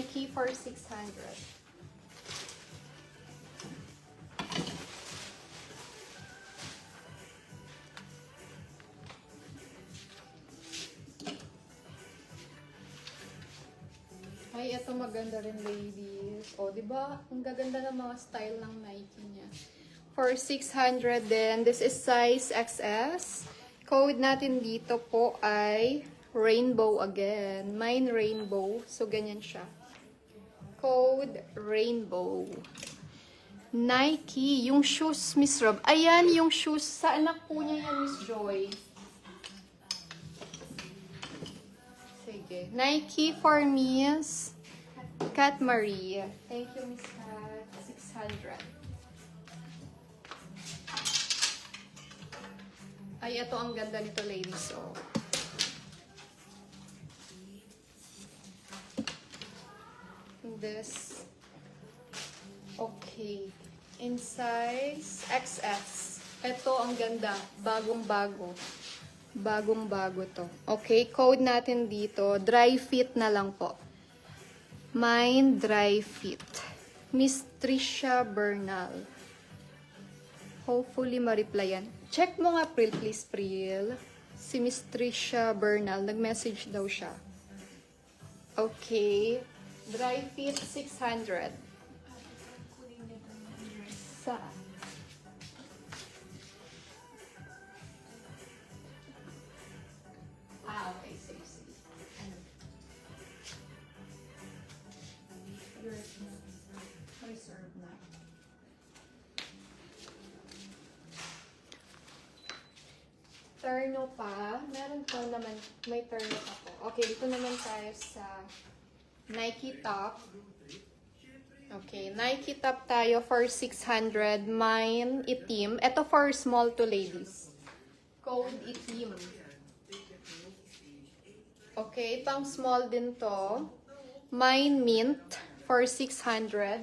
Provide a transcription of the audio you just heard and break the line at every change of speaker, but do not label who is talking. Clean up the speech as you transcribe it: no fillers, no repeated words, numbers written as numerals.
Nike for 600. Ay, ito maganda rin, ladies. O, di ba? Ang gaganda ng mga style ng Nike niya. For 600 din. This is size XS. Code natin dito po ay rainbow again. Mine rainbow. So, ganyan siya. Code rainbow. Nike. Yung shoes, Miss Rob. Ayan, yung shoes. Sa anak po niya yan, Miss Joy. Sige. Nike for Miss Kat Marie. Thank you, Miss Kat. 600. Ay, ito ang ganda nito, ladies. Oh. This. Okay. In size XS. Ito ang ganda. Bagong-bago. Bagong-bago to. Okay, code natin dito. Dry fit na lang po. Mine dry fit. Miss Trisha Bernal. Hopefully ma-replyan. Check mo nga, Pril, please, Pril. Si Miss Trisha Bernal. Nag-message daw siya. Okay. Dry fit 600. Saan? Okay. Sige. Reserve na. Terno pa. Meron po naman. May terno pa po. Okay, dito naman tayo sa Nike top. Okay, Nike top tayo for 600. Mine, itim. Ito for small to ladies. Code itim. Okay, pang small din to. Mine mint for 600.